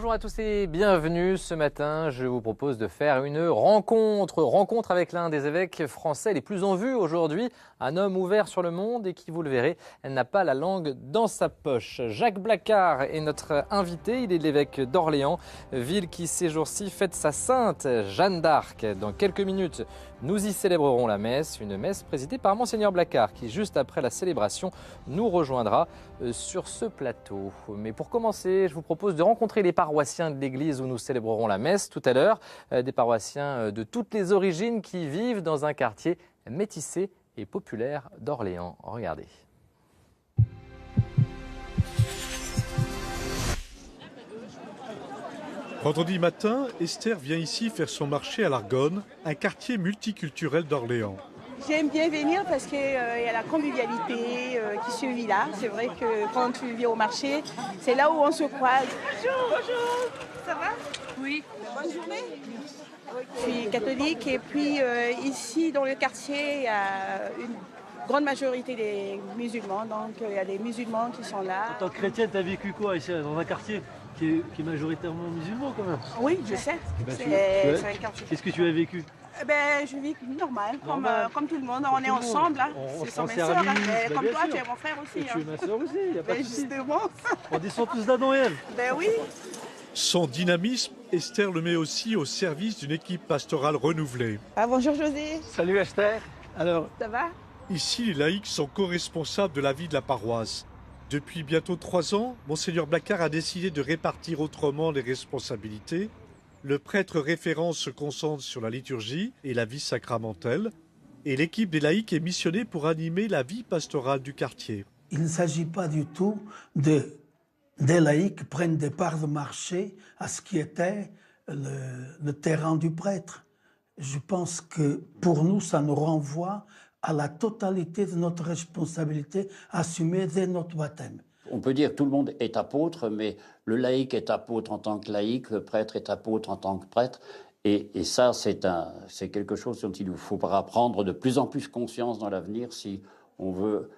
Bonjour à tous et bienvenue. Ce matin, je vous propose de faire une rencontre avec l'un des évêques français les plus en vue aujourd'hui. Un homme ouvert sur le monde et qui, vous le verrez, n'a pas la langue dans sa poche. Jacques Blacard est notre invité. Il est l'évêque d'Orléans, ville qui ces jours-ci fête sa sainte Jeanne d'Arc. Dans quelques minutes, nous y célébrerons la messe, une messe présidée par Monseigneur Blacard qui, juste après la célébration, nous rejoindra sur ce plateau. Mais pour commencer, je vous propose de rencontrer les paroissiens de l'église où nous célébrerons la messe tout à l'heure. Des paroissiens de toutes les origines qui vivent dans un quartier métissé et populaire d'Orléans. Regardez. Vendredi matin, Esther vient ici faire son marché à l'Argonne, un quartier multiculturel d'Orléans. J'aime bien venir parce qu'il y a la convivialité qui se vit là. C'est vrai que quand tu viens au marché, c'est là où on se croise. Bonjour, bonjour. Ça va? Oui. Bonne journée. Je suis catholique et puis ici dans le quartier, il y a une grande majorité des musulmans. Donc il y a des musulmans qui sont là. En tant que chrétienne, tu as vécu quoi ici dans un quartier qui est majoritairement musulman quand même? Oui, je sais. C'est un quartier. Qu'est-ce que tu as vécu? Je vis normal, comme tout le monde. On est ensemble. Hein. On sont mes service, sœurs. bah, comme bien toi, sûr. tu es mon frère aussi. Et tu es ma soeur aussi, il n'y a pas de souci. Justement. On descend tous d'Adam et Ève. Ben oui. Son dynamisme, Esther le met aussi au service d'une équipe pastorale renouvelée. Ah, bonjour José. Salut Esther. Alors, Ça va? Ici, les laïcs sont co-responsables de la vie de la paroisse. Depuis bientôt 3 ans, Monseigneur Blacard a décidé de répartir autrement les responsabilités. Le prêtre référent se concentre sur la liturgie et la vie sacramentelle, et l'équipe des laïcs est missionnée pour animer la vie pastorale du quartier. Il ne s'agit pas du tout des laïcs prennent des parts de marché à ce qui était le terrain du prêtre. Je pense que pour nous, ça nous renvoie à la totalité de notre responsabilité assumée dès notre baptême. On peut dire que tout le monde est apôtre, mais le laïc est apôtre en tant que laïc, le prêtre est apôtre en tant que prêtre. Et ça, c'est quelque chose dont il nous faudra prendre de plus en plus conscience dans l'avenir si on veut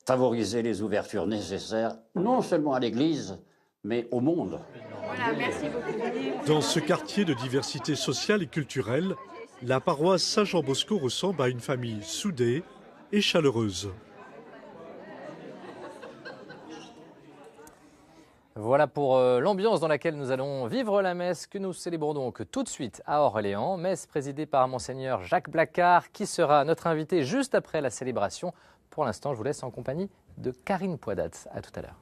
favoriser les ouvertures nécessaires, non seulement à l'Église, mais au monde. Voilà, merci beaucoup. Dans ce quartier de diversité sociale et culturelle, la paroisse Saint-Jean-Bosco ressemble à une famille soudée et chaleureuse. Voilà pour l'ambiance dans laquelle nous allons vivre la messe que nous célébrons donc tout de suite à Orléans. Messe présidée par Monseigneur Jacques Blacard qui sera notre invité juste après la célébration. Pour l'instant, je vous laisse en compagnie de Karine Poidat. À tout à l'heure.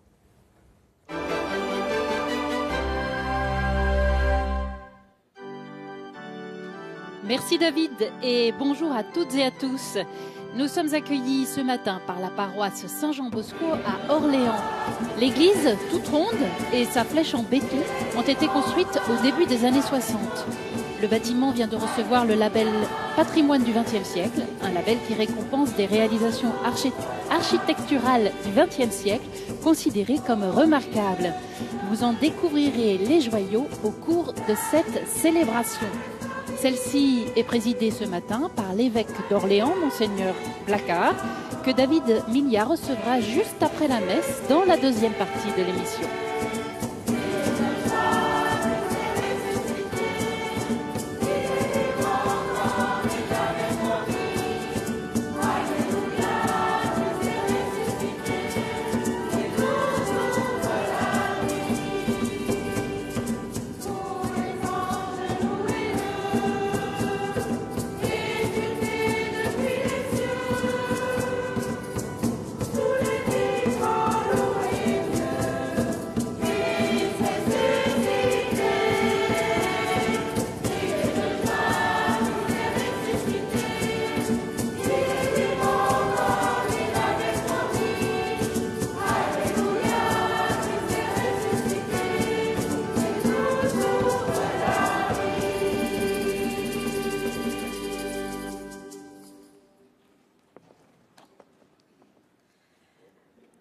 Merci David et bonjour à toutes et à tous. Nous sommes accueillis ce matin par la paroisse Saint-Jean-Bosco à Orléans. L'église, toute ronde, et sa flèche en béton ont été construites au début des années 60. Le bâtiment vient de recevoir le label Patrimoine du XXe siècle, un label qui récompense des réalisations architecturales du XXe siècle considérées comme remarquables. Vous en découvrirez les joyaux au cours de cette célébration. Celle-ci est présidée ce matin par l'évêque d'Orléans, Monseigneur Blacard, que David Milia recevra juste après la messe dans la deuxième partie de l'émission.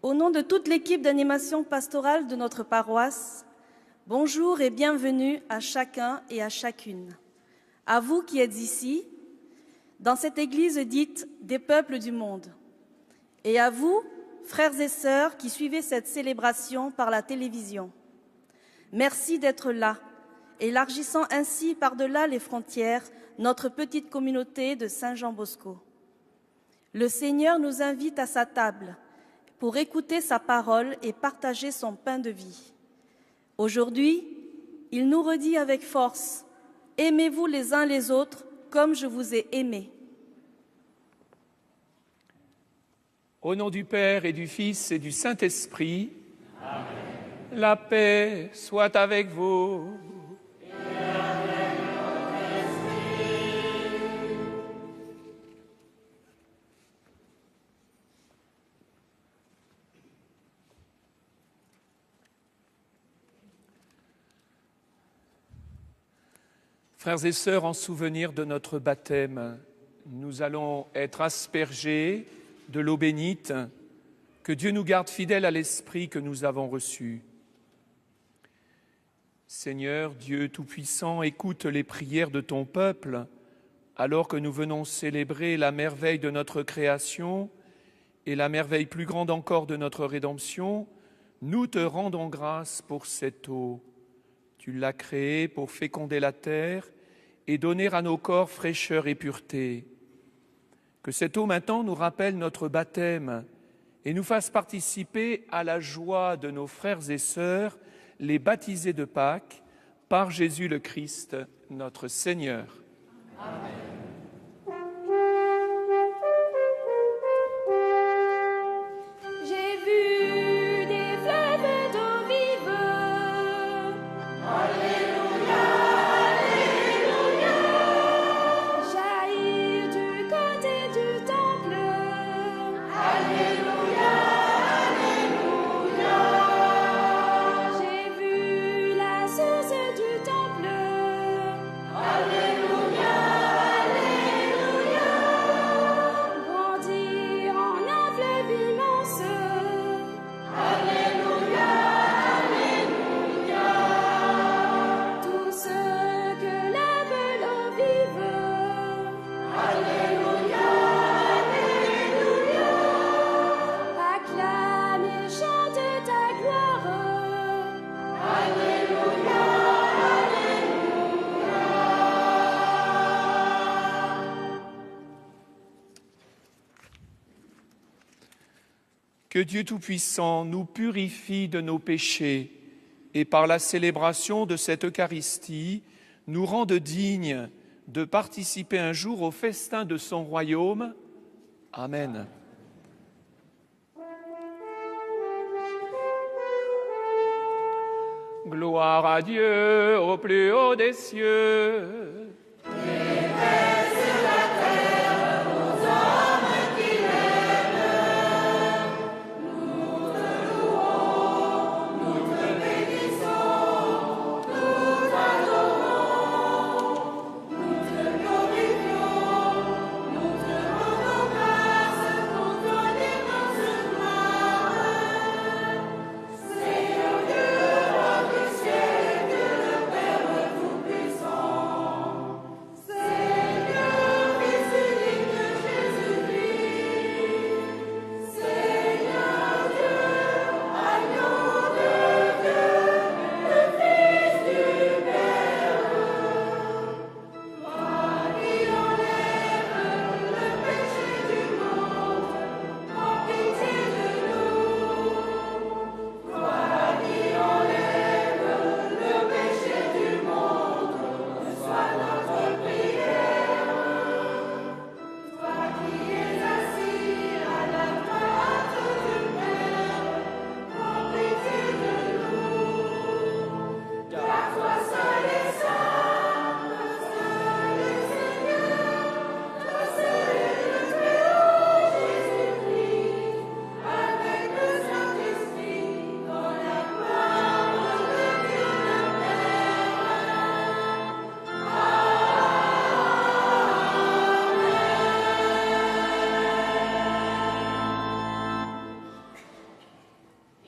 Au nom de toute l'équipe d'animation pastorale de notre paroisse, bonjour et bienvenue à chacun et à chacune. À vous qui êtes ici, dans cette église dite des peuples du monde, et à vous, frères et sœurs, qui suivez cette célébration par la télévision. Merci d'être là, élargissant ainsi par-delà les frontières notre petite communauté de Saint-Jean-Bosco. Le Seigneur nous invite à sa table pour écouter sa parole et partager son pain de vie. Aujourd'hui, il nous redit avec force « Aimez-vous les uns les autres comme je vous ai aimés ». Au nom du Père et du Fils et du Saint-Esprit, Amen. La paix soit avec vous. Et avec votre esprit. Frères et sœurs, en souvenir de notre baptême, nous allons être aspergés de l'eau bénite. Que Dieu nous garde fidèles à l'Esprit que nous avons reçu. Seigneur, Dieu Tout-Puissant, écoute les prières de ton peuple, alors que nous venons célébrer la merveille de notre création et la merveille plus grande encore de notre rédemption. Nous te rendons grâce pour cette eau. Tu l'as créée pour féconder la terre et donner à nos corps fraîcheur et pureté. Que cette eau maintenant nous rappelle notre baptême et nous fasse participer à la joie de nos frères et sœurs, les baptisés de Pâques, par Jésus le Christ, notre Seigneur. Amen. Que Dieu Tout-Puissant nous purifie de nos péchés et par la célébration de cette Eucharistie, nous rende dignes de participer un jour au festin de son royaume. Amen. Gloire à Dieu au plus haut des cieux.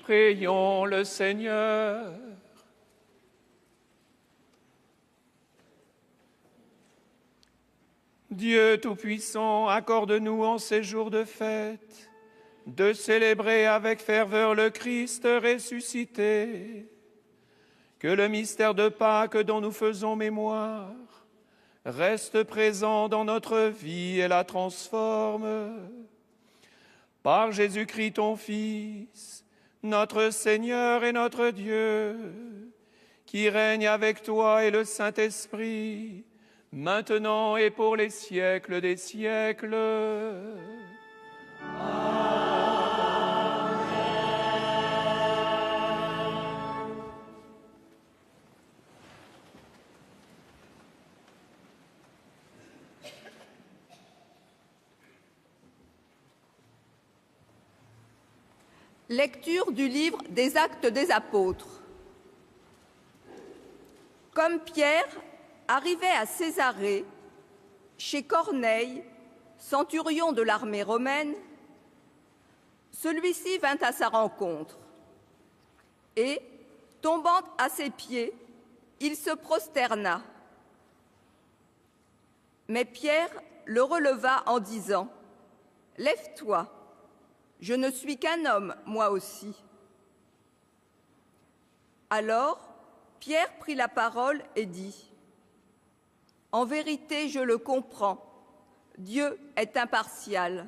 Prions le Seigneur. Dieu Tout-Puissant, accorde-nous en ces jours de fête de célébrer avec ferveur le Christ ressuscité, que le mystère de Pâques dont nous faisons mémoire reste présent dans notre vie et la transforme. Par Jésus-Christ, ton Fils, notre Seigneur et notre Dieu, qui règne avec toi et le Saint-Esprit, maintenant et pour les siècles des siècles. Lecture du livre des Actes des Apôtres. Comme Pierre arrivait à Césarée, chez Corneille, centurion de l'armée romaine, celui-ci vint à sa rencontre et, tombant à ses pieds, il se prosterna. Mais Pierre le releva en disant : « Lève-toi, je ne suis qu'un homme, moi aussi. » Alors, Pierre prit la parole et dit : « En vérité, je le comprends, Dieu est impartial.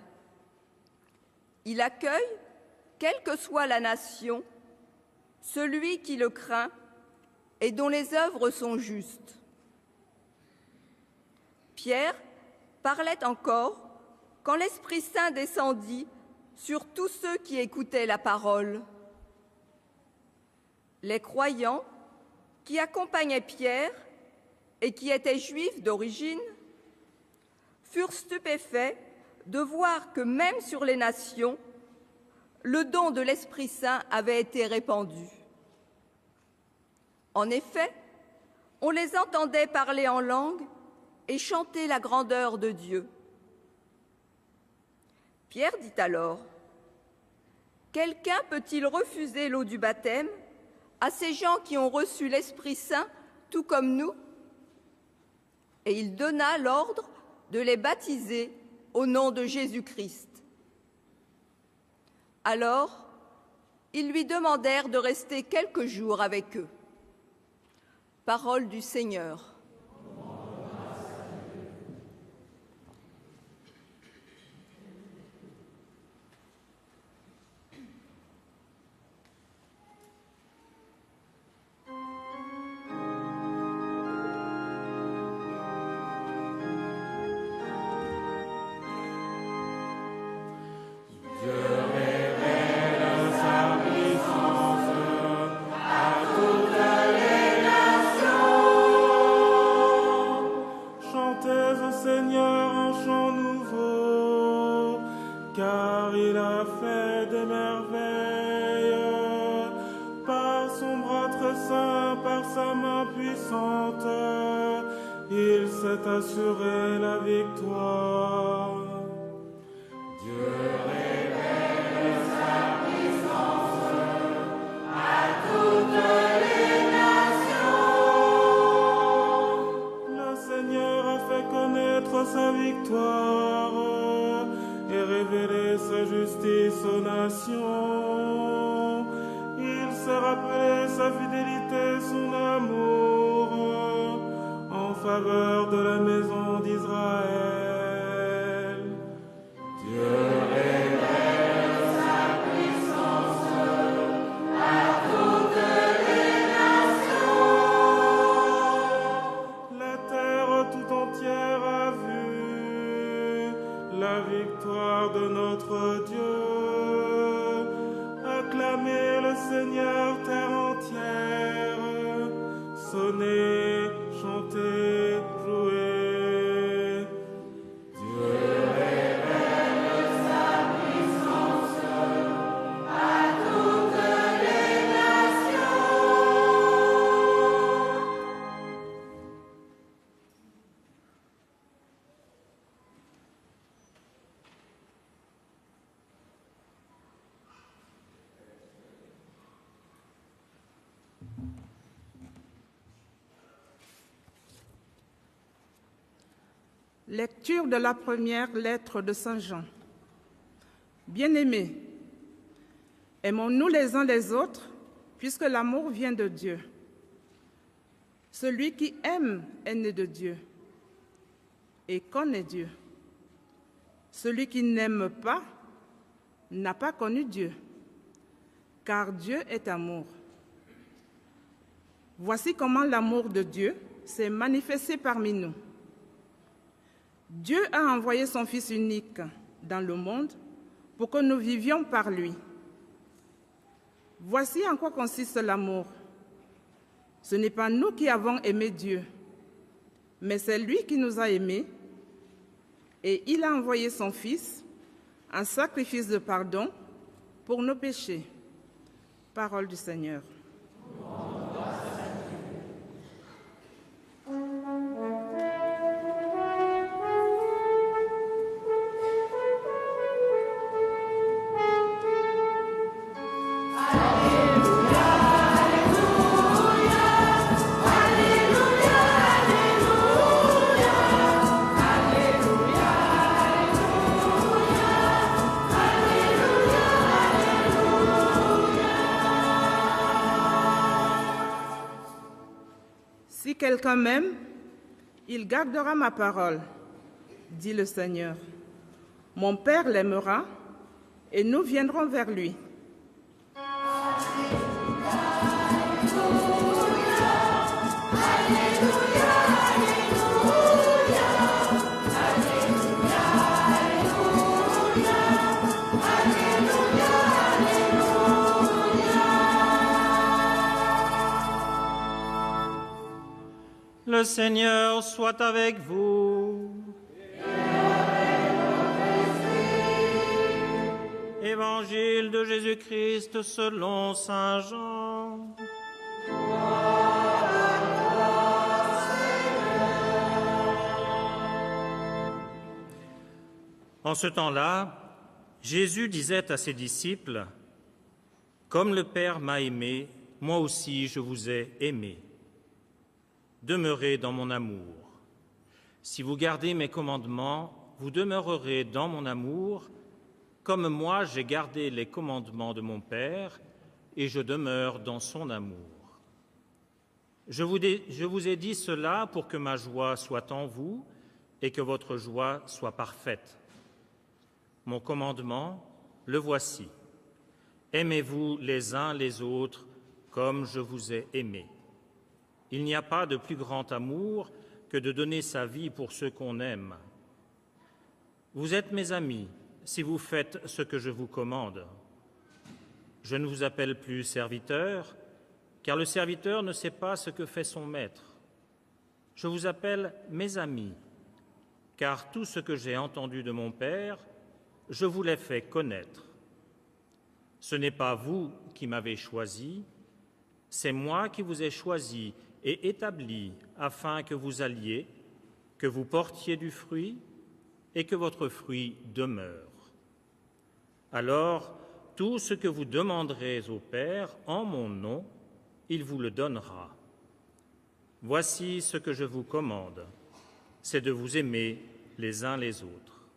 Il accueille, quelle que soit la nation, celui qui le craint et dont les œuvres sont justes. » Pierre parlait encore quand l'Esprit Saint descendit sur tous ceux qui écoutaient la parole. Les croyants qui accompagnaient Pierre et qui étaient juifs d'origine furent stupéfaits de voir que même sur les nations, le don de l'Esprit Saint avait été répandu. En effet, on les entendait parler en langue et chanter la grandeur de Dieu. Pierre dit alors : « Quelqu'un peut-il refuser l'eau du baptême à ces gens qui ont reçu l'Esprit Saint, tout comme nous ?» Et il donna l'ordre de les baptiser au nom de Jésus-Christ. Alors, ils lui demandèrent de rester quelques jours avec eux. Parole du Seigneur. Assurer la victoire. Dieu révèle sa puissance à toutes les nations. Le Seigneur a fait connaître sa victoire et révélé sa justice aux nations. Il s'est rappelé sa fidélité, son amour en faveur de la maison d'Israël. Dieu révèle sa puissance à toutes les nations. La terre tout entière a vu la victoire de notre Dieu. Acclamez le Seigneur, terre entière. Sonnez, chantez, jouez. Dieu révèle sa puissance à toutes les nations. Lecture de la première lettre de Saint Jean. Bien-aimés, aimons-nous les uns les autres, puisque l'amour vient de Dieu. Celui qui aime est né de Dieu et connaît Dieu. Celui qui n'aime pas n'a pas connu Dieu, car Dieu est amour. Voici comment l'amour de Dieu s'est manifesté parmi nous. Dieu a envoyé son Fils unique dans le monde pour que nous vivions par lui. Voici en quoi consiste l'amour. Ce n'est pas nous qui avons aimé Dieu, mais c'est lui qui nous a aimés, et il a envoyé son Fils en sacrifice de pardon pour nos péchés. Parole du Seigneur. Si quelqu'un m'aime, il gardera ma parole, dit le Seigneur. Mon Père l'aimera et nous viendrons vers lui. Le Seigneur soit avec vous. Évangile de Jésus-Christ selon saint Jean. En ce temps-là, Jésus disait à ses disciples, « Comme le Père m'a aimé, moi aussi je vous ai aimé. Demeurez dans mon amour. Si vous gardez mes commandements, vous demeurerez dans mon amour, comme moi j'ai gardé les commandements de mon Père, et je demeure dans son amour. Je vous ai dit cela pour que ma joie soit en vous et que votre joie soit parfaite. Mon commandement, le voici. Aimez-vous les uns les autres comme je vous ai aimés. Il n'y a pas de plus grand amour que de donner sa vie pour ceux qu'on aime. Vous êtes mes amis si vous faites ce que je vous commande. Je ne vous appelle plus serviteur, car le serviteur ne sait pas ce que fait son maître. Je vous appelle mes amis, car tout ce que j'ai entendu de mon Père, je vous l'ai fait connaître. Ce n'est pas vous qui m'avez choisi, c'est moi qui vous ai choisi et établi afin que vous alliez, que vous portiez du fruit et que votre fruit demeure. Alors, tout ce que vous demanderez au Père en mon nom, il vous le donnera. Voici ce que je vous commande, c'est de vous aimer les uns les autres.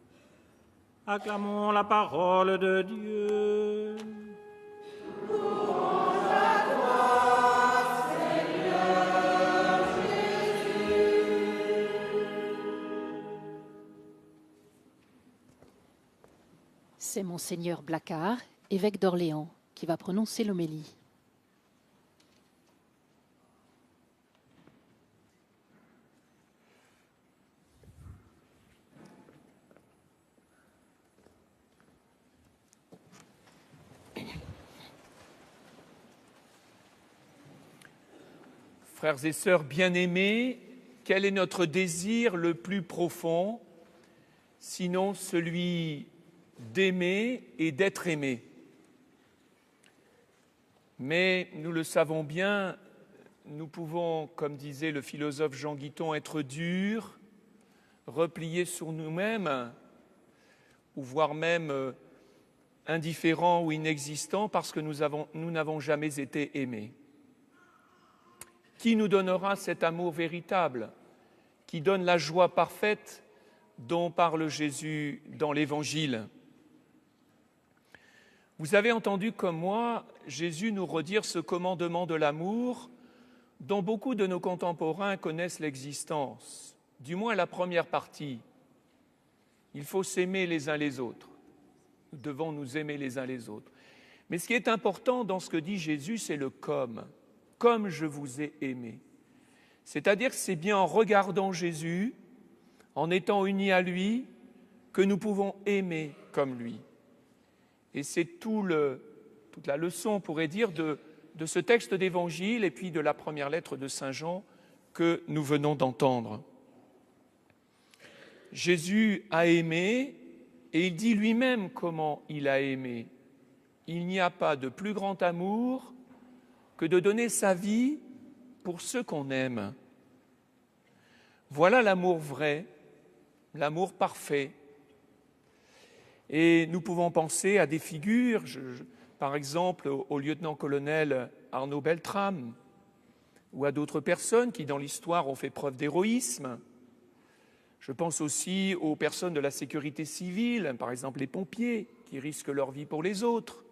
Acclamons la parole de Dieu. C'est Monseigneur Blacard, évêque d'Orléans, qui va prononcer l'homélie. Frères et sœurs bien-aimés, quel est notre désir le plus profond, sinon celui d'aimer et d'être aimé? Mais nous le savons bien, nous pouvons, comme disait le philosophe Jean Guiton, être durs, repliés sur nous-mêmes, ou voire même indifférents ou inexistants, parce que nous n'avons jamais été aimés. Qui nous donnera cet amour véritable, qui donne la joie parfaite dont parle Jésus dans l'Évangile? Vous avez entendu comme moi Jésus nous redire ce commandement de l'amour dont beaucoup de nos contemporains connaissent l'existence, du moins la première partie. Il faut s'aimer les uns les autres. Nous devons nous aimer les uns les autres. Mais ce qui est important dans ce que dit Jésus, c'est le comme je vous ai aimé. C'est-à-dire que c'est bien en regardant Jésus, en étant unis à lui, que nous pouvons aimer comme lui. Et c'est toute la leçon, on pourrait dire, de ce texte d'évangile et puis de la première lettre de Saint Jean que nous venons d'entendre. Jésus a aimé et il dit lui-même comment il a aimé. Il n'y a pas de plus grand amour que de donner sa vie pour ceux qu'on aime. Voilà l'amour vrai, l'amour parfait. Et nous pouvons penser à des figures, par exemple au lieutenant-colonel Arnaud Beltrame, ou à d'autres personnes qui, dans l'histoire, ont fait preuve d'héroïsme. Je pense aussi aux personnes de la sécurité civile, par exemple les pompiers, qui risquent leur vie pour les autres.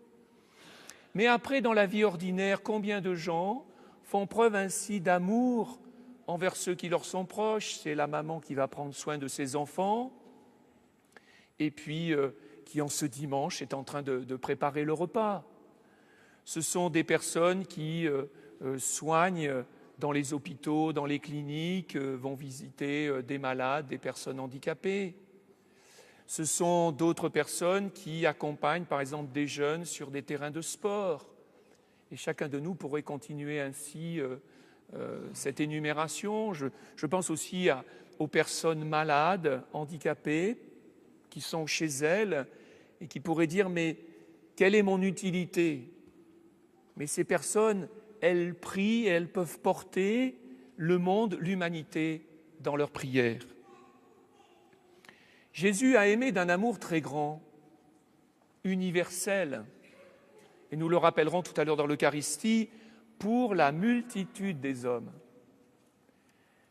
Mais après, dans la vie ordinaire, combien de gens font preuve ainsi d'amour envers ceux qui leur sont proches? C'est la maman qui va prendre soin de ses enfants, et puis qui, en ce dimanche, est en train de préparer le repas. Ce sont des personnes qui soignent dans les hôpitaux, dans les cliniques, vont visiter des malades, des personnes handicapées. Ce sont d'autres personnes qui accompagnent, par exemple, des jeunes sur des terrains de sport. Et chacun de nous pourrait continuer ainsi cette énumération. Je pense aussi aux personnes malades, handicapées, qui sont chez elles et qui pourraient dire « mais quelle est mon utilité ?» Mais ces personnes, elles prient et elles peuvent porter le monde, l'humanité dans leurs prières. Jésus a aimé d'un amour très grand, universel, et nous le rappellerons tout à l'heure dans l'Eucharistie, pour la multitude des hommes.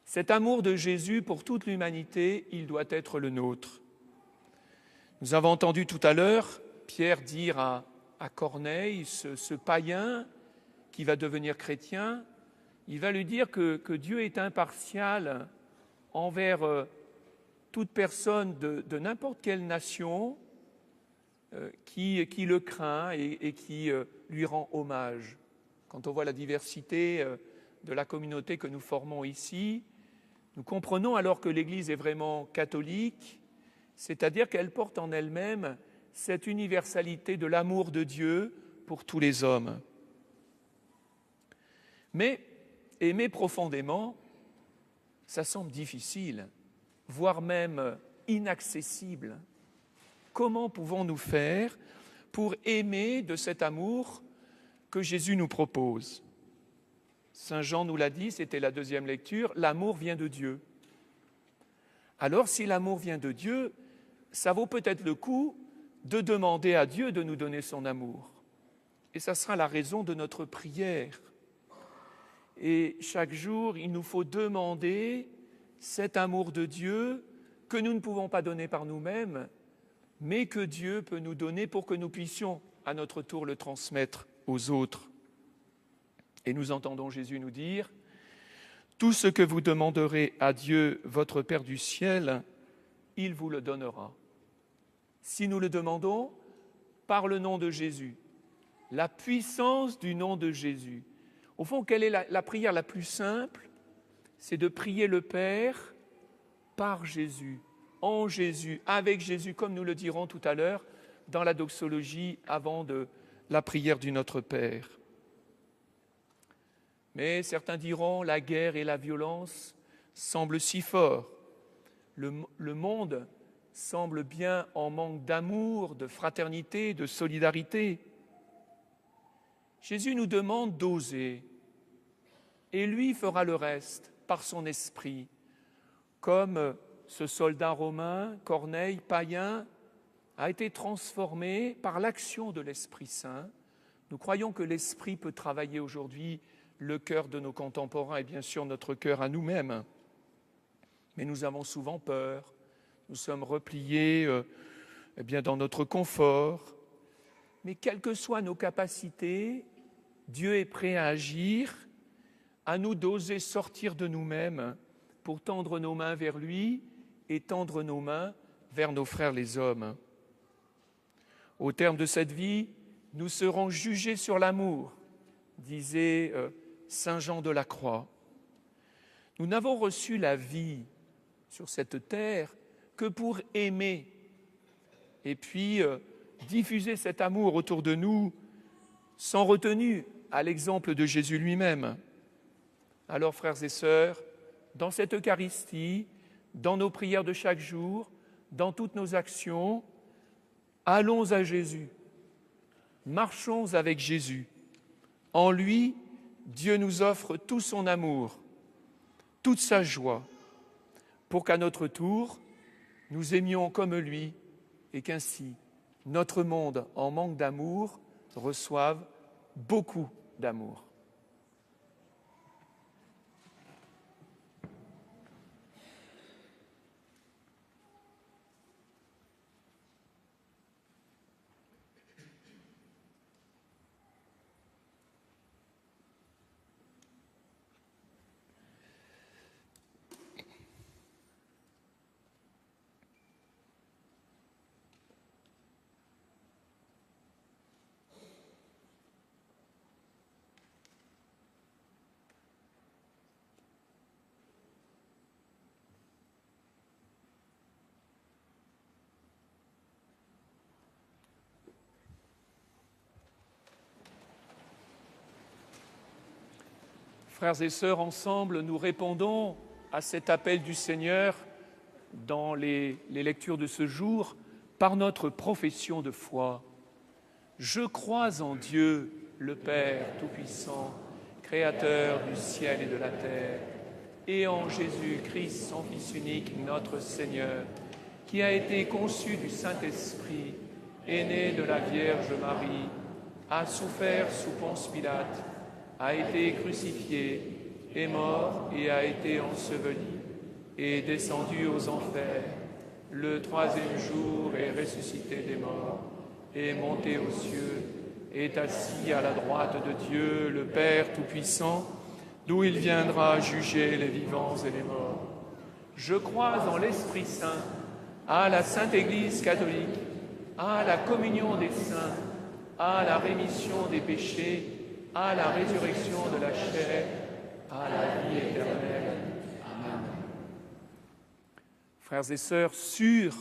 Cet amour de Jésus pour toute l'humanité, il doit être le nôtre. Nous avons entendu tout à l'heure Pierre dire à Corneille, ce païen qui va devenir chrétien, il va lui dire que Dieu est impartial envers toute personne de n'importe quelle nation qui le craint et qui lui rend hommage. Quand on voit la diversité de la communauté que nous formons ici, nous comprenons alors que l'Église est vraiment catholique, c'est-à-dire qu'elle porte en elle-même cette universalité de l'amour de Dieu pour tous les hommes. Mais aimer profondément, ça semble difficile, voire même inaccessible. Comment pouvons-nous faire pour aimer de cet amour que Jésus nous propose? Saint Jean nous l'a dit, c'était la deuxième lecture, l'amour vient de Dieu. Alors si l'amour vient de Dieu, ça vaut peut-être le coup de demander à Dieu de nous donner son amour. Et ça sera la raison de notre prière. Et chaque jour, il nous faut demander cet amour de Dieu que nous ne pouvons pas donner par nous-mêmes, mais que Dieu peut nous donner pour que nous puissions à notre tour le transmettre aux autres. Et nous entendons Jésus nous dire « Tout ce que vous demanderez à Dieu, votre Père du ciel, il vous le donnera. » Si nous le demandons par le nom de Jésus, la puissance du nom de Jésus. Au fond, quelle est la prière la plus simple? C'est de prier le Père par Jésus, en Jésus, avec Jésus, comme nous le dirons tout à l'heure dans la doxologie avant de la prière du Notre Père. Mais certains diront, la guerre et la violence semblent si forts. Le monde semble bien en manque d'amour, de fraternité, de solidarité. Jésus nous demande d'oser, et lui fera le reste par son esprit, comme ce soldat romain, Corneille, païen, a été transformé par l'action de l'Esprit Saint. Nous croyons que l'Esprit peut travailler aujourd'hui le cœur de nos contemporains et bien sûr notre cœur à nous-mêmes. Mais nous avons souvent peur, nous sommes repliés dans notre confort. Mais quelles que soient nos capacités, Dieu est prêt à agir à nous d'oser sortir de nous-mêmes pour tendre nos mains vers lui et tendre nos mains vers nos frères les hommes. Au terme de cette vie, nous serons jugés sur l'amour, disait Saint Jean de la Croix. Nous n'avons reçu la vie sur cette terre que pour aimer et puis diffuser cet amour autour de nous sans retenue, à l'exemple de Jésus lui-même. Alors, frères et sœurs, dans cette Eucharistie, dans nos prières de chaque jour, dans toutes nos actions, allons à Jésus, marchons avec Jésus. En lui, Dieu nous offre tout son amour, toute sa joie, pour qu'à notre tour, nous aimions comme lui et qu'ainsi, notre monde en manque d'amour reçoive beaucoup d'amour. Frères et sœurs, ensemble, nous répondons à cet appel du Seigneur dans les lectures de ce jour par notre profession de foi. Je crois en Dieu, le Père Tout-Puissant, Créateur du ciel et de la terre, et en Jésus-Christ, son Fils unique, notre Seigneur, qui a été conçu du Saint-Esprit, est né de la Vierge Marie, a souffert sous Ponce Pilate, a été crucifié, est mort et a été enseveli, est descendu aux enfers, le troisième jour est ressuscité des morts, est monté aux cieux, est assis à la droite de Dieu, le Père Tout-Puissant, d'où il viendra juger les vivants et les morts. Je crois en l'Esprit Saint, à la Sainte Église catholique, à la communion des saints, à la rémission des péchés, à la résurrection de la chair, à la vie éternelle. Amen. Frères et sœurs, sûrs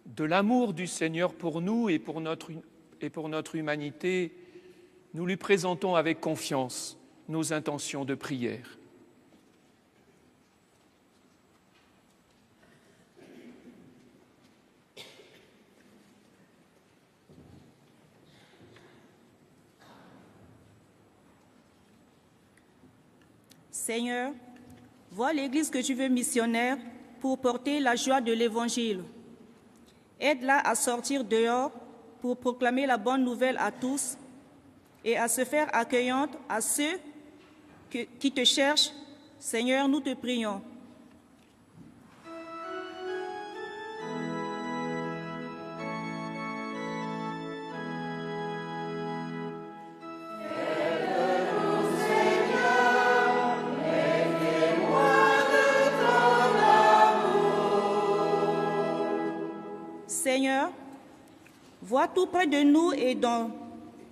de l'amour du Seigneur pour nous et pour notre humanité, nous lui présentons avec confiance nos intentions de prière. Seigneur, vois l'Église que tu veux missionnaire pour porter la joie de l'Évangile. Aide-la à sortir dehors pour proclamer la bonne nouvelle à tous et à se faire accueillante à ceux qui te cherchent. Seigneur, nous te prions. Seigneur, vois tout près de nous et dans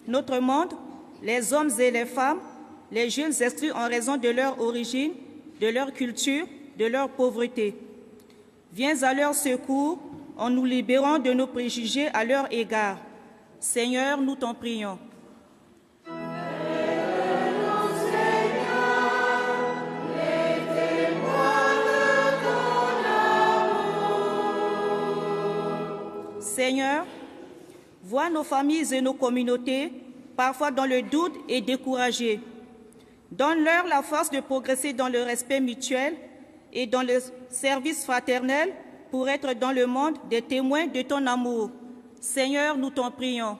notre monde, les hommes et les femmes, les jeunes exclus en raison de leur origine, de leur culture, de leur pauvreté. Viens à leur secours en nous libérant de nos préjugés à leur égard. Seigneur, nous t'en prions. Seigneur, vois nos familles et nos communautés, parfois dans le doute et découragées. Donne-leur la force de progresser dans le respect mutuel et dans le service fraternel pour être dans le monde des témoins de ton amour. Seigneur, nous t'en prions.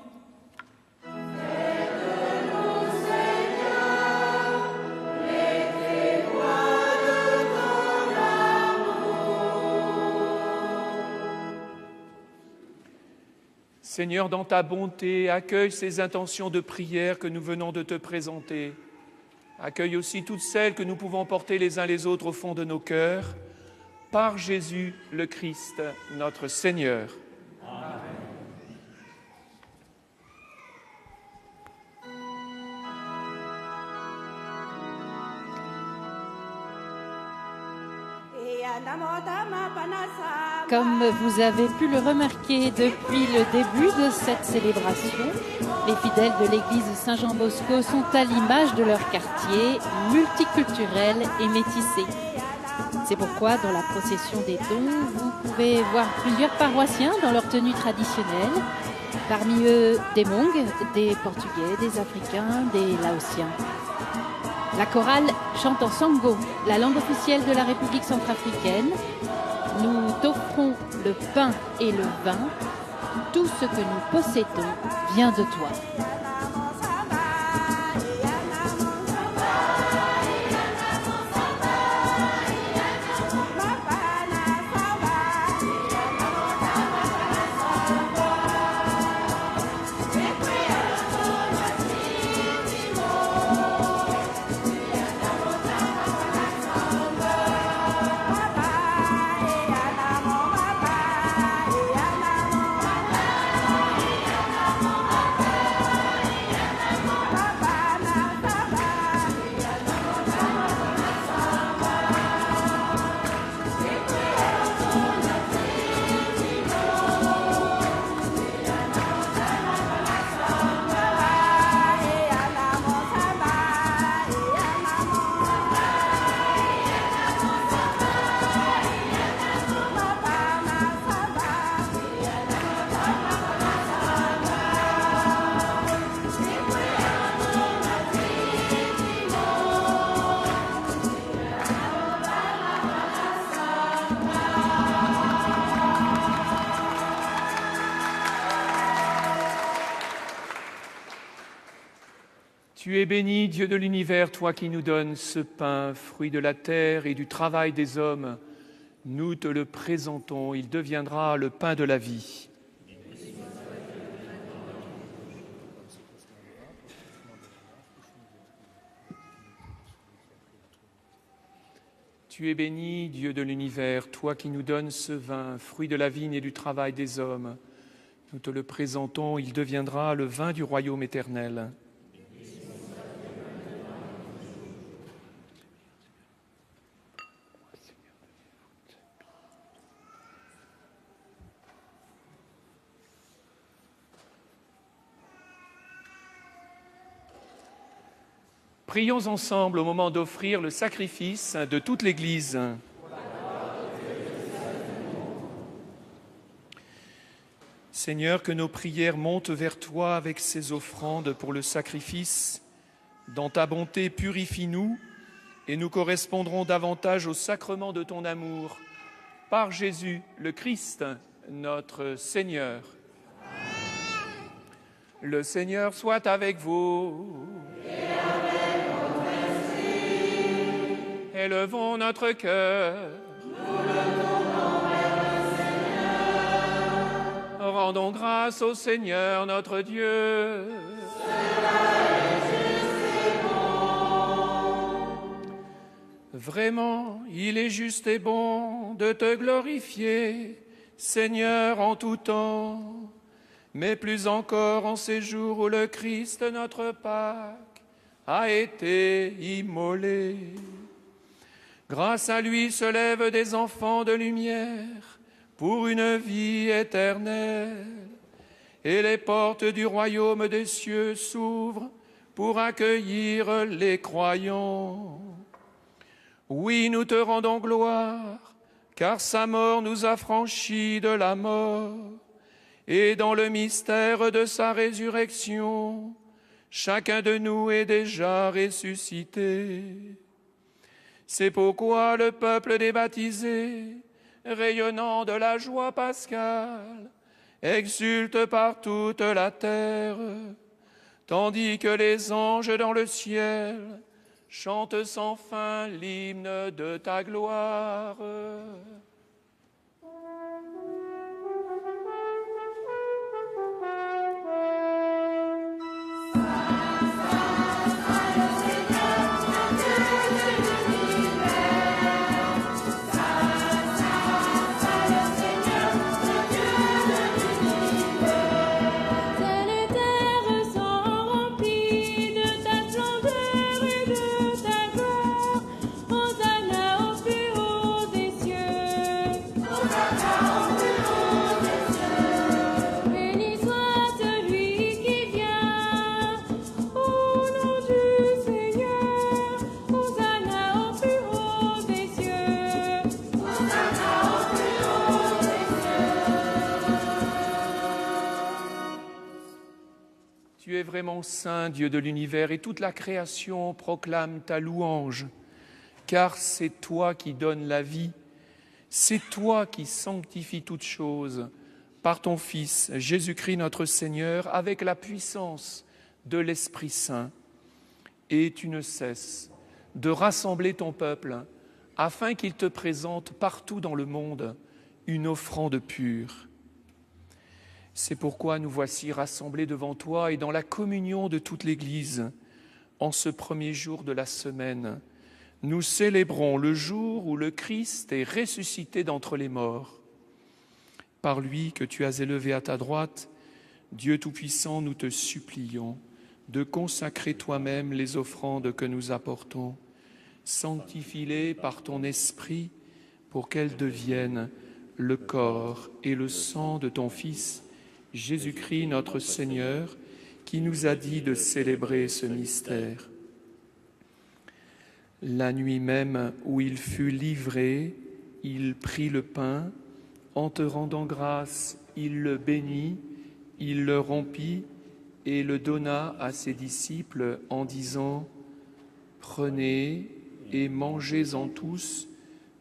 Seigneur, dans ta bonté, accueille ces intentions de prière que nous venons de te présenter. Accueille aussi toutes celles que nous pouvons porter les uns les autres au fond de nos cœurs, par Jésus le Christ, notre Seigneur. Amen. Comme vous avez pu le remarquer depuis le début de cette célébration, les fidèles de l'église Saint-Jean-Bosco sont à l'image de leur quartier, multiculturel et métissé. C'est pourquoi, dans la procession des dons, vous pouvez voir plusieurs paroissiens dans leur tenue traditionnelle, parmi eux des Hmongs, des Portugais, des Africains, des Laotiens. La chorale chante en sango, la langue officielle de la République centrafricaine. Nous t'offrons le pain et le vin. Tout ce que nous possédons vient de toi. Tu es béni, Dieu de l'univers, toi qui nous donnes ce pain, fruit de la terre et du travail des hommes. Nous te le présentons, il deviendra le pain de la vie. Tu es béni, Dieu de l'univers, toi qui nous donnes ce vin, fruit de la vigne et du travail des hommes. Nous te le présentons, il deviendra le vin du royaume éternel. Prions ensemble au moment d'offrir le sacrifice de toute l'Église. Seigneur, que nos prières montent vers toi avec ces offrandes pour le sacrifice. Dans ta bonté, purifie-nous et nous correspondrons davantage au sacrement de ton amour. Par Jésus, le Christ, notre Seigneur. Le Seigneur soit avec vous. Élevons notre cœur. Rendons grâce au Seigneur notre Dieu. Vraiment, il est juste et bon de te glorifier, Seigneur, en tout temps, mais plus encore en ces jours où le Christ, notre Pâque, a été immolé. Grâce à lui se lèvent des enfants de lumière pour une vie éternelle. Et les portes du royaume des cieux s'ouvrent pour accueillir les croyants. Oui, nous te rendons gloire, car sa mort nous a franchis de la mort. Et dans le mystère de sa résurrection, chacun de nous est déjà ressuscité. C'est pourquoi le peuple des baptisés, rayonnant de la joie pascale, exulte par toute la terre, tandis que les anges dans le ciel chantent sans fin l'hymne de ta gloire. Tu es vraiment saint, Dieu de l'univers, et toute la création proclame ta louange, car c'est toi qui donnes la vie, c'est toi qui sanctifies toutes choses par ton Fils, Jésus-Christ notre Seigneur, avec la puissance de l'Esprit Saint. Et tu ne cesses de rassembler ton peuple afin qu'il te présente partout dans le monde une offrande pure. C'est pourquoi nous voici rassemblés devant toi et dans la communion de toute l'Église. En ce premier jour de la semaine, nous célébrons le jour où le Christ est ressuscité d'entre les morts. Par lui que tu as élevé à ta droite, Dieu Tout-Puissant, nous te supplions de consacrer toi-même les offrandes que nous apportons. Sanctifie-les par ton Esprit pour qu'elles deviennent le corps et le sang de ton Fils, Jésus-Christ notre Seigneur, qui nous a dit de célébrer ce mystère. La nuit même où il fut livré, il prit le pain, en te rendant grâce, il le bénit, il le rompit et le donna à ses disciples en disant « Prenez et mangez-en tous,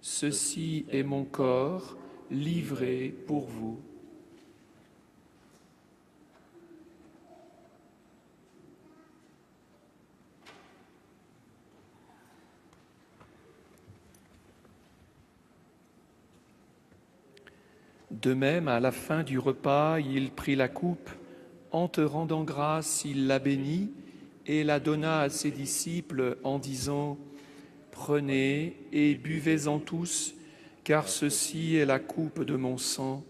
ceci est mon corps livré pour vous. » De même, à la fin du repas, il prit la coupe, en te rendant grâce, il la bénit et la donna à ses disciples en disant « Prenez et buvez-en tous, car ceci est la coupe de mon sang,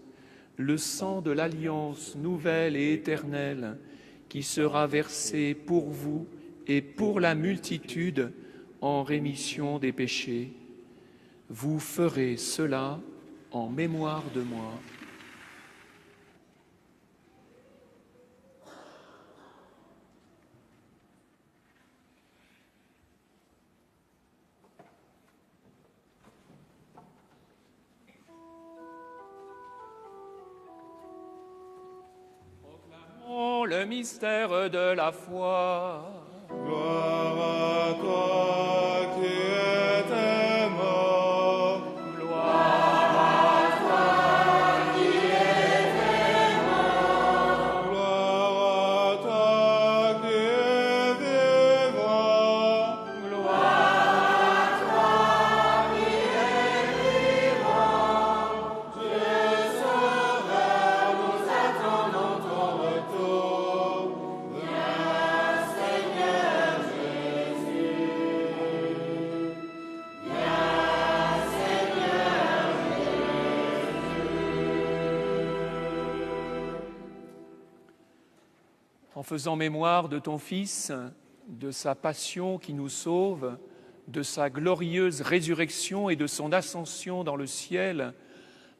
le sang de l'alliance nouvelle et éternelle, qui sera versé pour vous et pour la multitude en rémission des péchés. Vous ferez cela en mémoire de moi. » Proclamons le mystère de la foi. Gloire à toi qui étais mort. Gloire à toi qui étais mort. Gloire à toi qui es vivant. Gloire à toi qui es vivant. Dieu sauveur, nous attendons ton retour. Viens Seigneur Jésus. Viens Seigneur En faisant mémoire de ton Fils, de sa passion qui nous sauve, de sa glorieuse résurrection et de son ascension dans le ciel,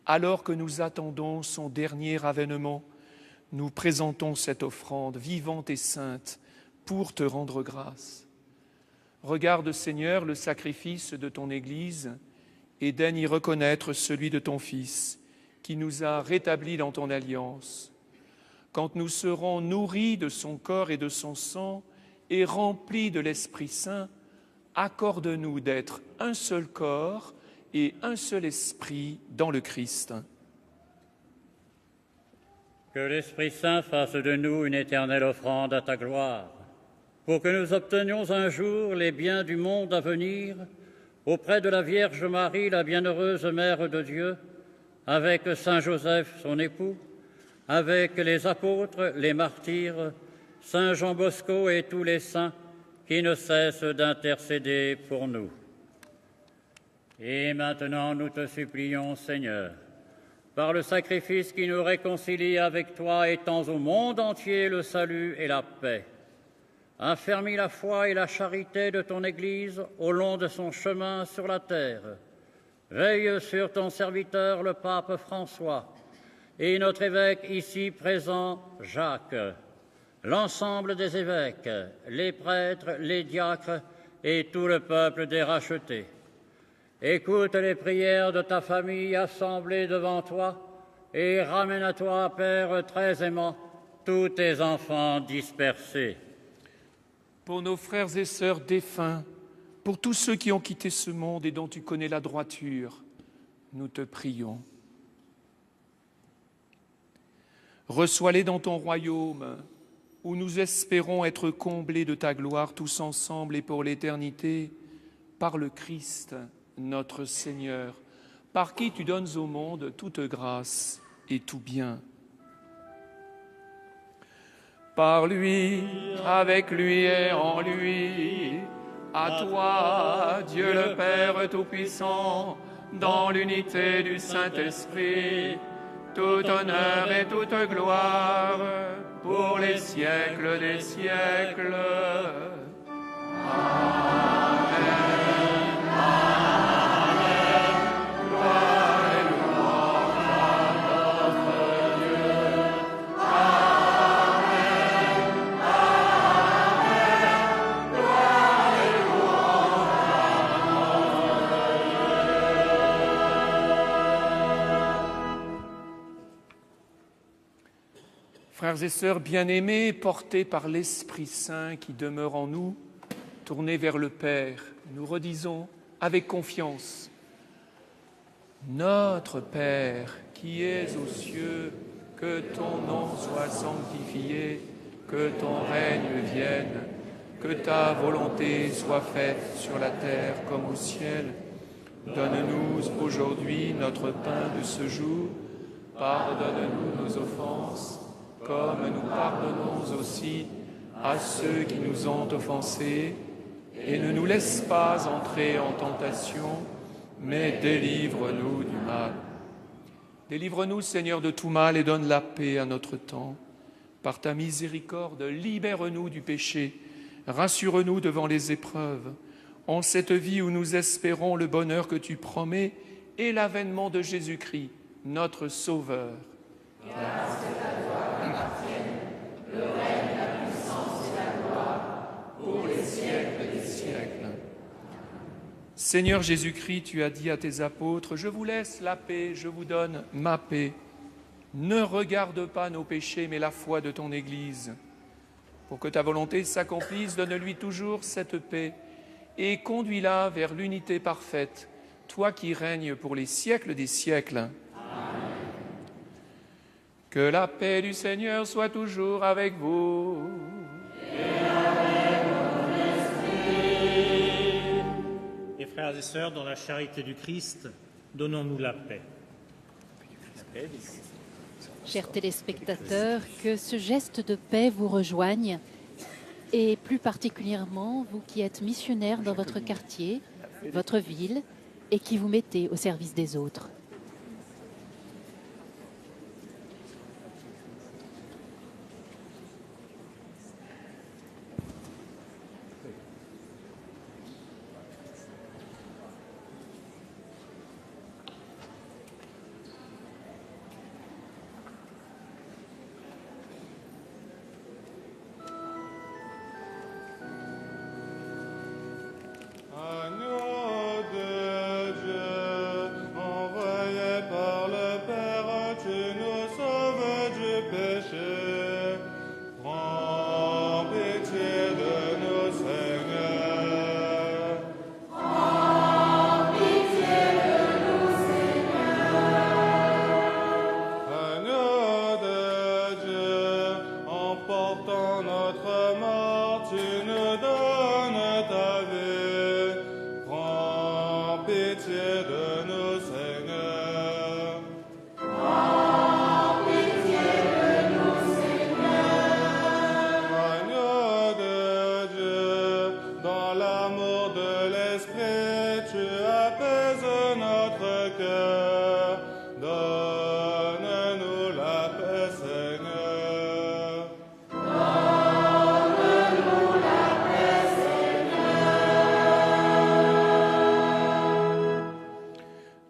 alors que nous attendons son dernier avènement, nous présentons cette offrande vivante et sainte pour te rendre grâce. Regarde, Seigneur, le sacrifice de ton Église et daigne y reconnaître celui de ton Fils, qui nous a rétablis dans ton alliance. Quand nous serons nourris de son corps et de son sang et remplis de l'Esprit Saint, accorde-nous d'être un seul corps et un seul esprit dans le Christ. Que l'Esprit Saint fasse de nous une éternelle offrande à ta gloire, pour que nous obtenions un jour les biens du monde à venir, auprès de la Vierge Marie, la bienheureuse Mère de Dieu, avec Saint Joseph, son époux, avec les apôtres, les martyrs, Saint Jean Bosco et tous les saints qui ne cessent d'intercéder pour nous. Et maintenant, nous te supplions, Seigneur, par le sacrifice qui nous réconcilie avec toi, étends au monde entier le salut et la paix. Affermis la foi et la charité de ton Église au long de son chemin sur la terre. Veille sur ton serviteur, le pape François, et notre évêque ici présent, Jacques, l'ensemble des évêques, les prêtres, les diacres et tout le peuple des rachetés. Écoute les prières de ta famille assemblée devant toi et ramène à toi, Père très aimant, tous tes enfants dispersés. Pour nos frères et sœurs défunts, pour tous ceux qui ont quitté ce monde et dont tu connais la droiture, nous te prions. Reçois-les dans ton royaume, où nous espérons être comblés de ta gloire tous ensemble et pour l'éternité, par le Christ, notre Seigneur, par qui tu donnes au monde toute grâce et tout bien. Par lui, avec lui et en lui, à toi, Dieu le Père Tout-Puissant, dans l'unité du Saint-Esprit, tout honneur et toute gloire, pour les siècles des siècles. Amen. Frères et sœurs bien-aimés, portés par l'Esprit Saint qui demeure en nous, tournés vers le Père, nous redisons avec confiance: Notre Père qui es aux cieux, que ton nom soit sanctifié, que ton règne vienne, que ta volonté soit faite sur la terre comme au ciel. Donne-nous aujourd'hui notre pain de ce jour. Pardonne-nous nos offenses, comme nous pardonnons aussi à ceux qui nous ont offensés, et ne nous laisse pas entrer en tentation, mais délivre-nous du mal. Délivre-nous, Seigneur, de tout mal et donne la paix à notre temps. Par ta miséricorde, libère-nous du péché, rassure-nous devant les épreuves, en cette vie où nous espérons le bonheur que tu promets et l'avènement de Jésus-Christ, notre Sauveur. Grâce à toi appartiennent le règne, la puissance et la gloire pour les siècles des siècles. Seigneur Jésus-Christ, tu as dit à tes apôtres: je vous laisse la paix, je vous donne ma paix. Ne regarde pas nos péchés, mais la foi de ton Église. Pour que ta volonté s'accomplisse, donne-lui toujours cette paix et conduis-la vers l'unité parfaite, toi qui règnes pour les siècles des siècles. Que la paix du Seigneur soit toujours avec vous. Et avec ton esprit. Et frères et sœurs, dans la charité du Christ, donnons-nous la paix. Chers téléspectateurs, que ce geste de paix vous rejoigne, et plus particulièrement vous qui êtes missionnaires dans votre quartier, votre ville, et qui vous mettez au service des autres.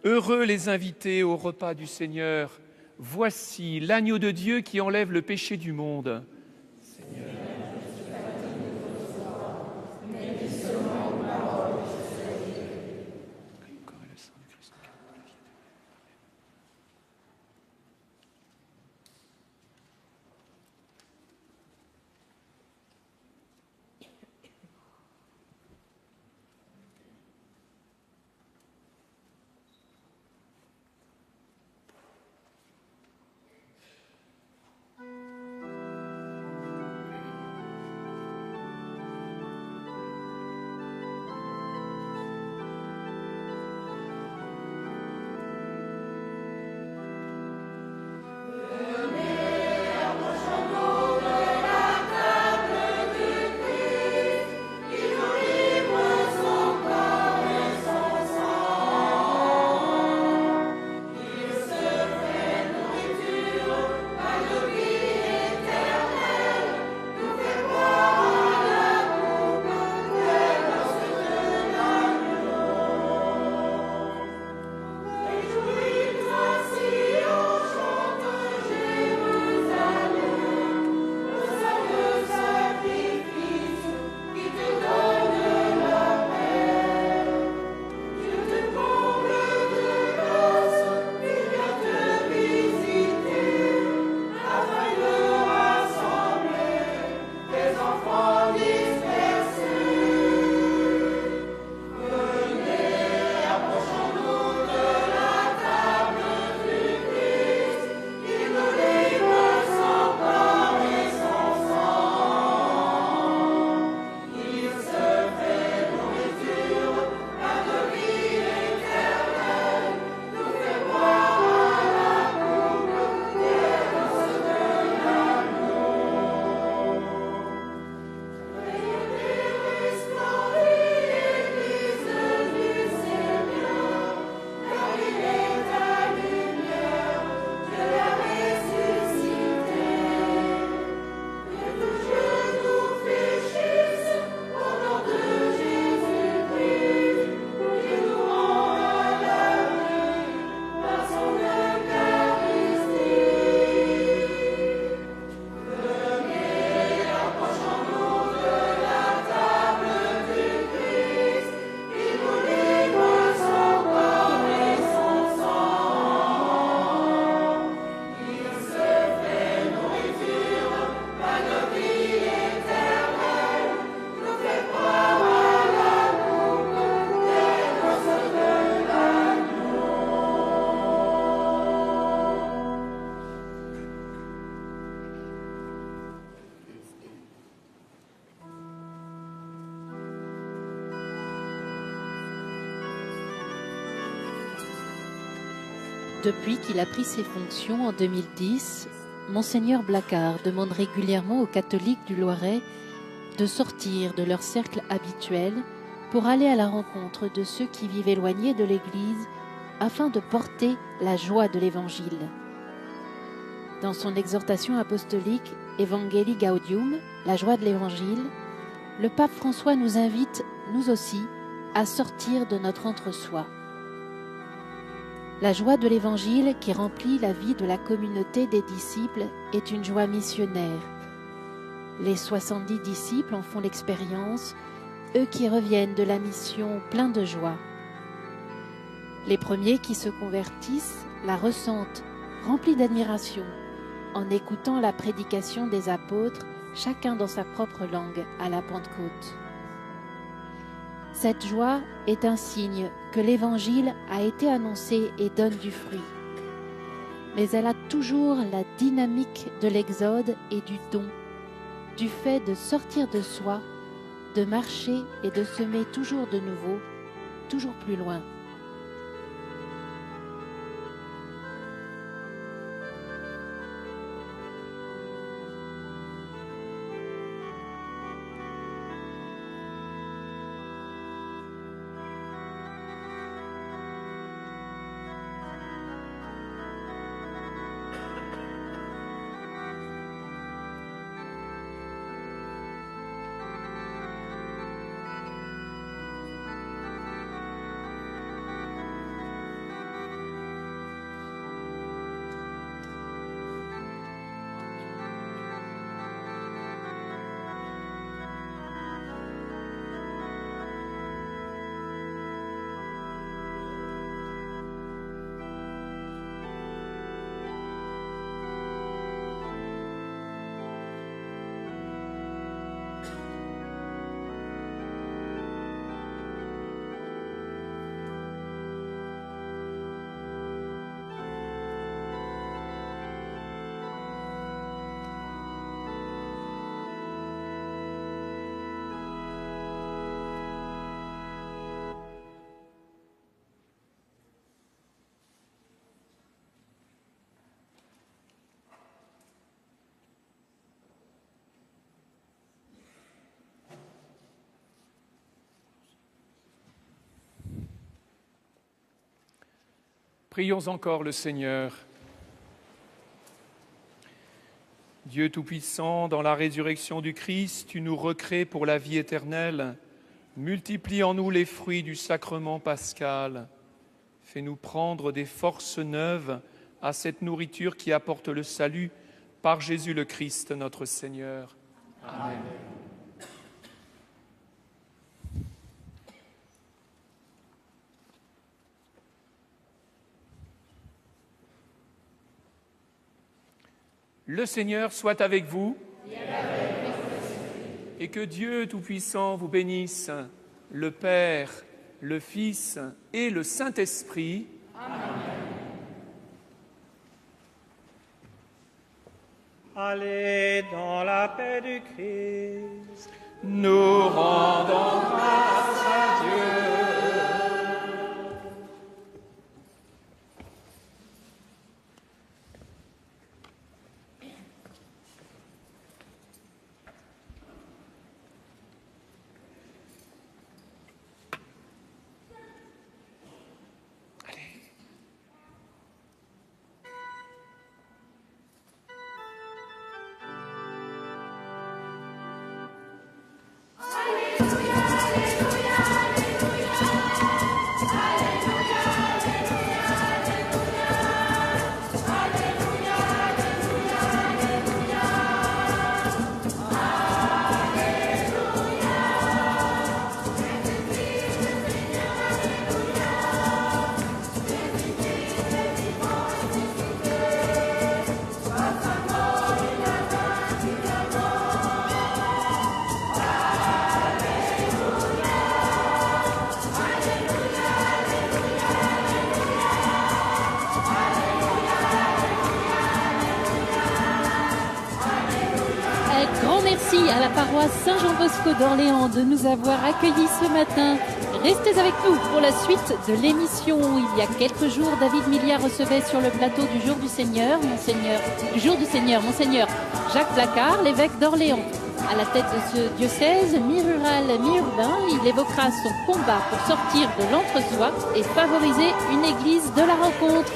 Heureux les invités au repas du Seigneur. Voici l'agneau de Dieu qui enlève le péché du monde. Seigneur, Depuis qu'il a pris ses fonctions en 2010, Monseigneur Blacard demande régulièrement aux catholiques du Loiret de sortir de leur cercle habituel pour aller à la rencontre de ceux qui vivent éloignés de l'Église afin de porter la joie de l'Évangile. Dans son exhortation apostolique Evangelii Gaudium, la joie de l'Évangile, le pape François nous invite, nous aussi, à sortir de notre entre-soi. La joie de l'Évangile qui remplit la vie de la communauté des disciples est une joie missionnaire. Les 70 disciples en font l'expérience, eux qui reviennent de la mission pleins de joie. Les premiers qui se convertissent la ressentent, remplis d'admiration, en écoutant la prédication des apôtres, chacun dans sa propre langue, à la Pentecôte. Cette joie est un signe que l'Évangile a été annoncé et donne du fruit. Mais elle a toujours la dynamique de l'exode et du don, du fait de sortir de soi, de marcher et de semer toujours de nouveau, toujours plus loin. Prions encore le Seigneur. Dieu Tout-Puissant, dans la résurrection du Christ, tu nous recrées pour la vie éternelle. Multiplie en nous les fruits du sacrement pascal. Fais-nous prendre des forces neuves à cette nourriture qui apporte le salut par Jésus le Christ, notre Seigneur. Amen. Le Seigneur soit avec vous et que Dieu Tout-Puissant vous bénisse, le Père, le Fils et le Saint-Esprit. Amen. Allez dans la paix du Christ. Nous rendons grâce à Dieu. Alléluia, Alléluia. Grand merci à la paroisse Saint-Jean-Bosco d'Orléans de nous avoir accueillis ce matin. Restez avec nous pour la suite de l'émission. Il y a quelques jours, David Milliard recevait sur le plateau du Jour du Seigneur, Monseigneur Jacques Placard, l'évêque d'Orléans. À la tête de ce diocèse mi-rural, mi-urbain, il évoquera son combat pour sortir de l'entre-soi et favoriser une église de la rencontre.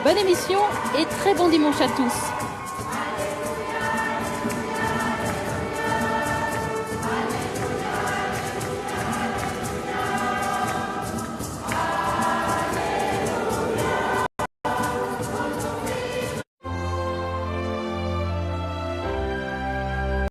Bonne émission et très bon dimanche à tous.